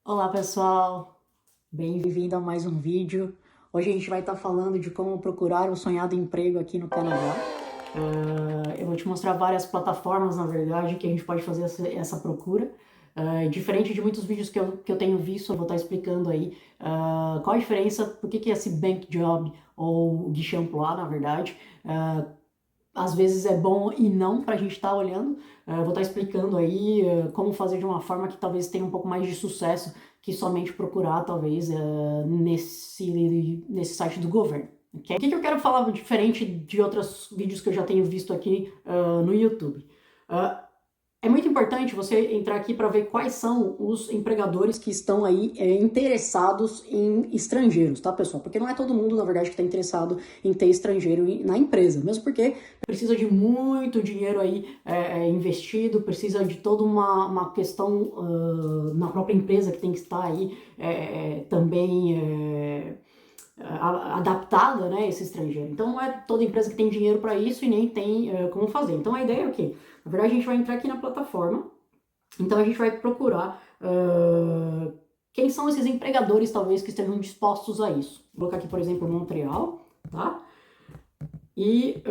Olá pessoal, bem-vindo a mais um vídeo. Hoje a gente vai estar falando de como procurar o sonhado emprego aqui no Canadá. Eu vou te mostrar várias plataformas, na verdade, que a gente pode fazer essa procura. Diferente de muitos vídeos que eu tenho visto, eu vou estar explicando aí qual a diferença, por que esse Bank Job ou Guichê Emploi, na verdade, às vezes é bom e não para a gente estar olhando. Vou estar explicando aí como fazer de uma forma que talvez tenha um pouco mais de sucesso que somente procurar, talvez, nesse site do governo. Okay? O que eu quero falar diferente de outros vídeos que eu já tenho visto aqui no YouTube? É muito importante você entrar aqui para ver quais são os empregadores que estão aí interessados em estrangeiros, tá, pessoal? Porque não é todo mundo, na verdade, que está interessado em ter estrangeiro na empresa, mesmo porque precisa de muito dinheiro aí investido, precisa de toda uma questão na própria empresa que tem que estar aí também adaptada, né, esse estrangeiro. Então não é toda empresa que tem dinheiro para isso e nem tem como fazer. Então a ideia é o quê? Na verdade a gente vai entrar aqui na plataforma, então a gente vai procurar quem são esses empregadores talvez que estejam dispostos a isso. Vou colocar aqui, por exemplo, Montreal, tá? E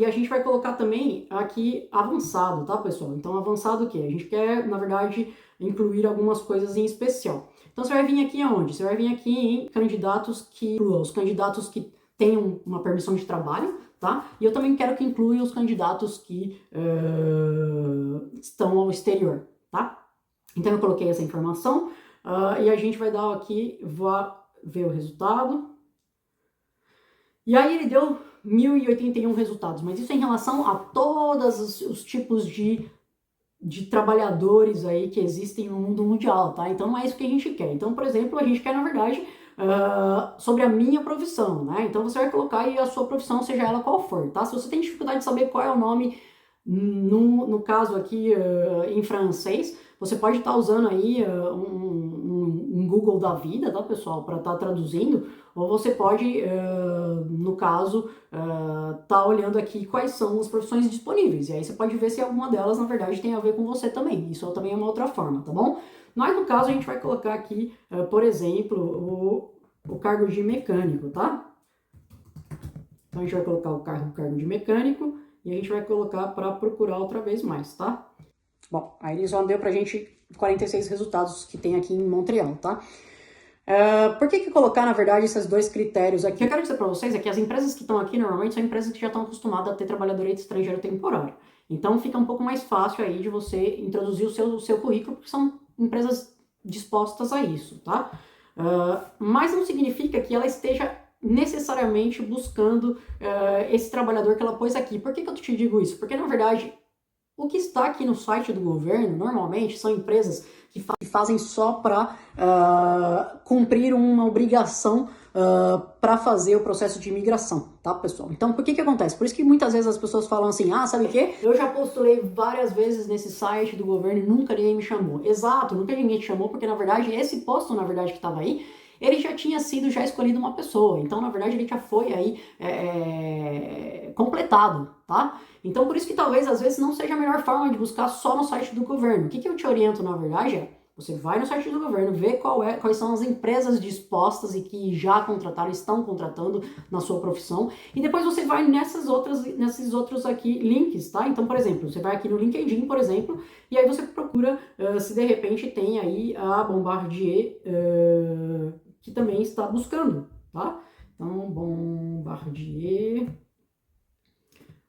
a gente vai colocar também aqui avançado, tá, pessoal? Então, avançado o quê? A gente quer, na verdade, incluir algumas coisas em especial. Então, você vai vir aqui aonde? Você vai vir aqui em os candidatos que tenham uma permissão de trabalho, tá? E eu também quero que inclua os candidatos que estão ao exterior, tá? Então, eu coloquei essa informação e a gente vai dar aqui, vou ver o resultado. E aí ele deu 1.081 resultados, mas isso é em relação a todos os tipos de trabalhadores aí que existem no mundo mundial, tá? Então não é isso que a gente quer. Então, por exemplo, a gente quer, na verdade, sobre a minha profissão, né? Então você vai colocar aí a sua profissão, seja ela qual for, tá? Se você tem dificuldade de saber qual é o nome, no caso aqui, em francês, você pode estar usando aí um Google da vida, tá, pessoal, para estar traduzindo, ou você pode, no caso, tá olhando aqui quais são as profissões disponíveis. E aí você pode ver se alguma delas, na verdade, tem a ver com você também. Isso também é uma outra forma, tá bom? Mas no caso, a gente vai colocar aqui, por exemplo, o cargo de mecânico, tá? Então a gente vai colocar o cargo de mecânico e a gente vai colocar para procurar outra vez mais, tá? Bom, aí ele só deu pra gente 46 resultados que tem aqui em Montreal, tá? Por que colocar, na verdade, esses dois critérios aqui? O que eu quero dizer para vocês é que as empresas que estão aqui normalmente são empresas que já estão acostumadas a ter trabalhador estrangeiro temporário. Então fica um pouco mais fácil aí de você introduzir o seu currículo, porque são empresas dispostas a isso, tá? Mas não significa que ela esteja necessariamente buscando esse trabalhador que ela pôs aqui. Por que eu te digo isso? Porque, na verdade, o que está aqui no site do governo, normalmente, são empresas que fazem só para cumprir uma obrigação para fazer o processo de imigração, tá, pessoal? Então, por que acontece? Por isso que muitas vezes as pessoas falam assim, sabe o quê? Eu já postulei várias vezes nesse site do governo e nunca ninguém me chamou. Exato, nunca ninguém te chamou, porque, na verdade, esse posto, na verdade, que estava aí, ele já tinha sido escolhido uma pessoa. Então, na verdade, ele já foi aí completado, tá? Então, por isso que talvez, às vezes, não seja a melhor forma de buscar só no site do governo. O que eu te oriento, na verdade, você vai no site do governo, vê quais são as empresas dispostas e que já contrataram, estão contratando na sua profissão, e depois você vai nesses outros aqui links, tá? Então, por exemplo, você vai aqui no LinkedIn, por exemplo, e aí você procura se de repente tem aí a Bombardier que também está buscando, tá? Então, Bombardier.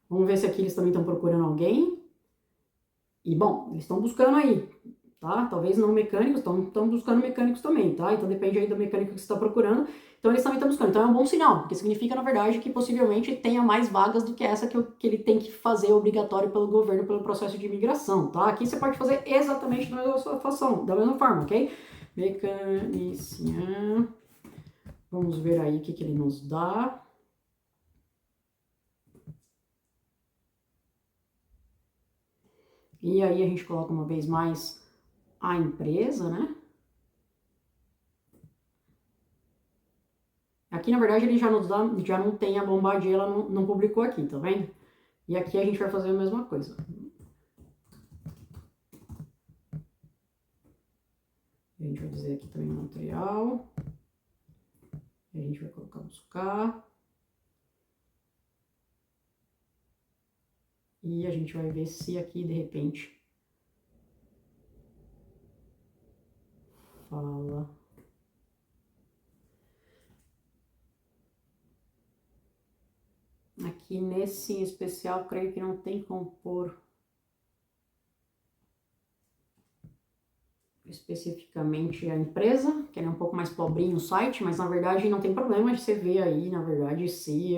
Vamos ver se aqui eles também estão procurando alguém. E, bom, eles estão buscando aí, tá? Talvez não mecânicos, estão buscando mecânicos também, tá? Então depende aí do mecânico que você está procurando. Então eles também estão buscando. Então é um bom sinal, porque significa, na verdade, que possivelmente tenha mais vagas do que essa que ele tem que fazer obrigatório pelo governo, pelo processo de imigração, tá? Aqui você pode fazer exatamente da mesma forma, ok? Mecanician. Vamos ver aí o que ele nos dá. E aí a gente coloca uma vez mais a empresa, né? Aqui, na verdade, ele já não tem a Bombardier, ela não publicou aqui, tá vendo? E aqui a gente vai fazer a mesma coisa. A gente vai dizer aqui também Montreal. A gente vai colocar buscar. E a gente vai ver se aqui, de repente, fala. Aqui nesse em especial, creio que não tem como pôr especificamente a empresa, que é um pouco mais pobrinho o site, mas na verdade não tem problema de você ver aí, na verdade, se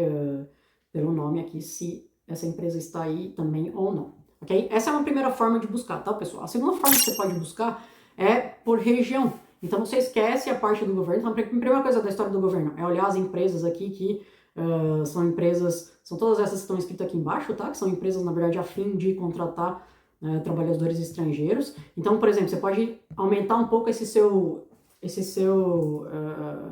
pelo nome aqui, se essa empresa está aí também ou não, ok? Essa é uma primeira forma de buscar, tá, pessoal? A segunda forma que você pode buscar é por região. Então você esquece a parte do governo. Então, a primeira coisa da história do governo é olhar as empresas aqui que são empresas, são todas essas que estão escritas aqui embaixo, tá? Que são empresas, na verdade, a fim de contratar trabalhadores estrangeiros. Então, por exemplo, você pode aumentar um pouco esse seu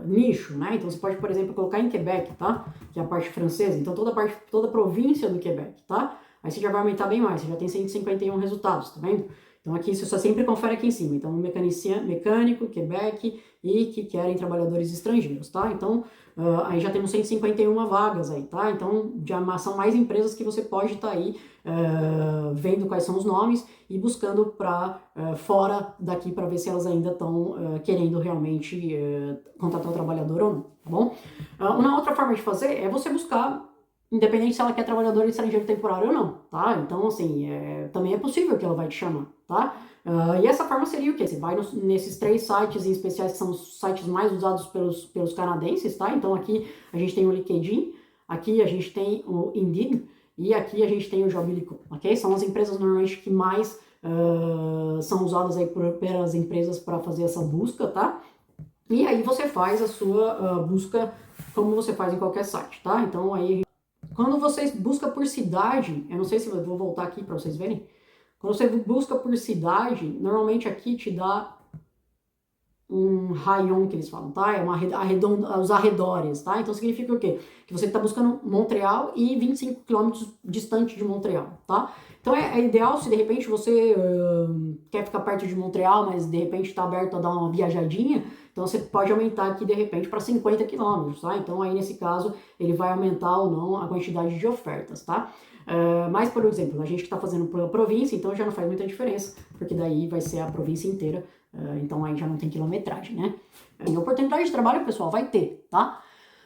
nicho, né? Então você pode, por exemplo, colocar em Quebec, tá? Que é a parte francesa. Então toda a província do Quebec, tá? Aí você já vai aumentar bem mais, você já tem 151 resultados, tá vendo? Então aqui você só sempre confere aqui em cima. Então mecânico, Quebec e que querem trabalhadores estrangeiros, tá? Então aí já temos 151 vagas aí, tá? Então já são mais empresas que você pode estar aí vendo quais são os nomes e buscando para fora daqui para ver se elas ainda estão querendo realmente contratar o trabalhador ou não, tá bom? Uma outra forma de fazer é você buscar, independente se ela quer trabalhador estrangeiro temporário ou não, tá? Então, assim, também é possível que ela vai te chamar, tá? E essa forma seria o quê? Você vai nesses 3 sites em especiais, que são os sites mais usados pelos canadenses, tá? Então aqui a gente tem o LinkedIn, aqui a gente tem o Indeed, e aqui a gente tem o Jobilico, ok? São as empresas normalmente que mais são usadas aí pelas empresas para fazer essa busca, tá? E aí você faz a sua busca como você faz em qualquer site, tá? Então aí, quando você busca por cidade, eu não sei se eu vou voltar aqui para vocês verem, quando você busca por cidade, normalmente aqui te dá um rayon que eles falam, tá? É os arredores, tá? Então significa o quê? Que você está buscando Montreal e 25 quilômetros distante de Montreal, tá? Então é ideal se de repente você quer ficar perto de Montreal, mas de repente está aberto a dar uma viajadinha, então você pode aumentar aqui de repente para 50 quilômetros, tá? Então aí nesse caso ele vai aumentar ou não a quantidade de ofertas, tá? Mas, por exemplo, a gente que está fazendo pela província, então já não faz muita diferença, porque daí vai ser a província inteira, então aí já não tem quilometragem, né? E oportunidade de trabalho, pessoal, vai ter, tá?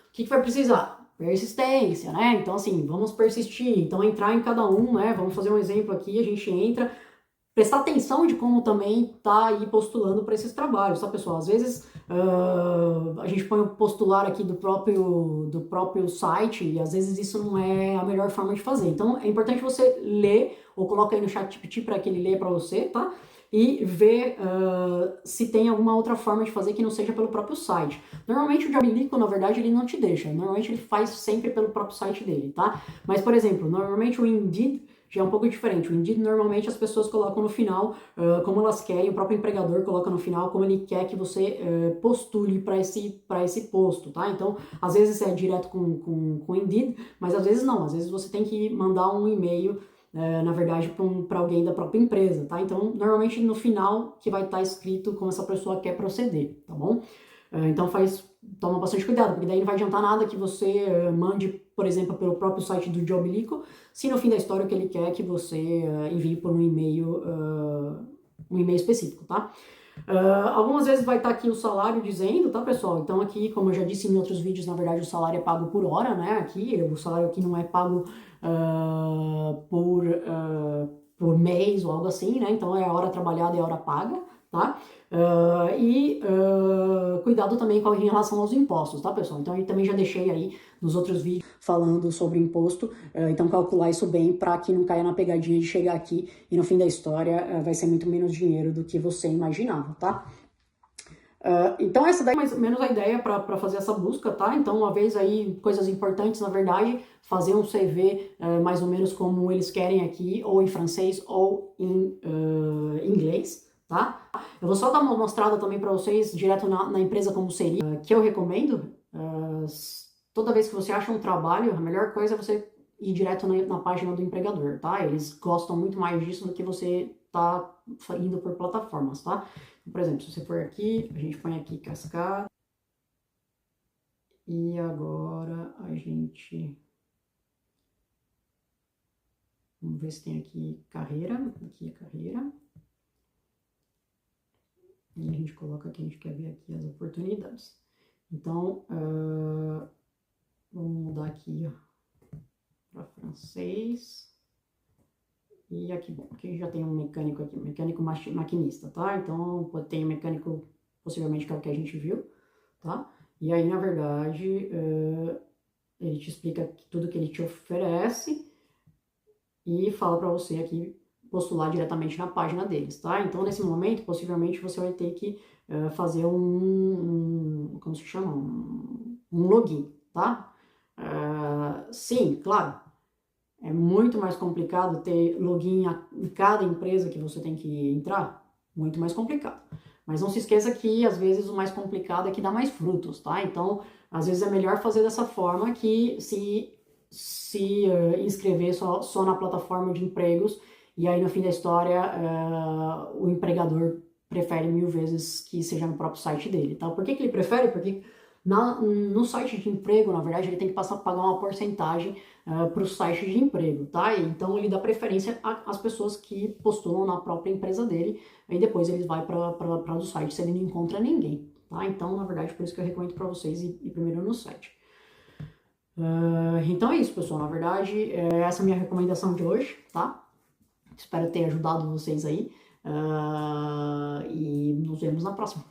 O que vai precisar? Persistência, né? Então, assim, vamos persistir, então entrar em cada um, né? Vamos fazer um exemplo aqui, a gente entra, prestar atenção de como também tá aí postulando para esses trabalhos, tá, pessoal? Às vezes a gente põe o postular aqui do próprio site e às vezes isso não é a melhor forma de fazer. Então é importante você ler ou coloca aí no chat GPT para que ele leia para você, tá? E ver se tem alguma outra forma de fazer que não seja pelo próprio site. Normalmente o Jobilico, na verdade, ele não te deixa. Normalmente ele faz sempre pelo próprio site dele, tá? Mas, por exemplo, normalmente o Indeed já é um pouco diferente. O Indeed, normalmente, as pessoas colocam no final como elas querem, o próprio empregador coloca no final como ele quer que você postule para esse posto, tá? Então, às vezes é direto com o Indeed, mas às vezes não. Às vezes você tem que mandar um e-mail, na verdade, para alguém da própria empresa, tá? Então, normalmente no final que vai estar escrito como essa pessoa quer proceder, tá bom? Então toma bastante cuidado, porque daí não vai adiantar nada que você mande, por exemplo, pelo próprio site do Jobilico, se no fim da história o que ele quer é que você envie por um e-mail específico, tá? Algumas vezes vai estar aqui o salário dizendo, tá, pessoal? Então aqui, como eu já disse em outros vídeos, na verdade o salário é pago por hora, né? Aqui, o salário aqui não é pago por mês ou algo assim, né? Então é a hora trabalhada e a hora paga, tá? Cuidado também em relação aos impostos, tá, pessoal? Então eu também já deixei aí nos outros vídeos falando sobre imposto, então calcular isso bem para que não caia na pegadinha de chegar aqui e no fim da história vai ser muito menos dinheiro do que você imaginava, tá? Então essa daí é mais ou menos a ideia para fazer essa busca, tá? Então uma vez aí, coisas importantes na verdade, fazer um CV mais ou menos como eles querem aqui, ou em francês ou em inglês, tá? Eu vou só dar uma mostrada também para vocês, direto na empresa como seria, que eu recomendo. Toda vez que você acha um trabalho, a melhor coisa é você ir direto na página do empregador, tá? Eles gostam muito mais disso do que você tá indo por plataformas, tá? Por exemplo, se você for aqui, a gente põe aqui cascata. E agora a gente... Vamos ver se tem aqui carreira. Aqui é carreira. E a gente coloca aqui, a gente quer ver aqui as oportunidades. Então, vamos mudar aqui para francês. E aqui, bom, aqui já tem um mecânico aqui, mecânico maquinista, tá? Então, tem um mecânico, possivelmente, que é o que a gente viu, tá? E aí, na verdade, ele te explica tudo que ele te oferece e fala para você aqui postular diretamente na página deles, tá? Então, nesse momento, possivelmente, você vai ter que fazer como se chama? Um login, tá? Sim, claro, é muito mais complicado ter login em cada empresa que você tem que entrar, muito mais complicado. Mas não se esqueça que, às vezes, o mais complicado é que dá mais frutos, tá? Então, às vezes é melhor fazer dessa forma que se inscrever só na plataforma de empregos, e aí no fim da história o empregador prefere 1000 vezes que seja no próprio site dele, tá? Por que ele prefere? Porque no site de emprego, na verdade, ele tem que pagar uma porcentagem para o site de emprego, tá? E então ele dá preferência às pessoas que postulam na própria empresa dele, aí depois ele vai para o site se ele não encontra ninguém, tá? Então, na verdade, por isso que eu recomendo para vocês ir primeiro no site. Então é isso, pessoal. Na verdade, essa é a minha recomendação de hoje, tá? Espero ter ajudado vocês aí. E nos vemos na próxima.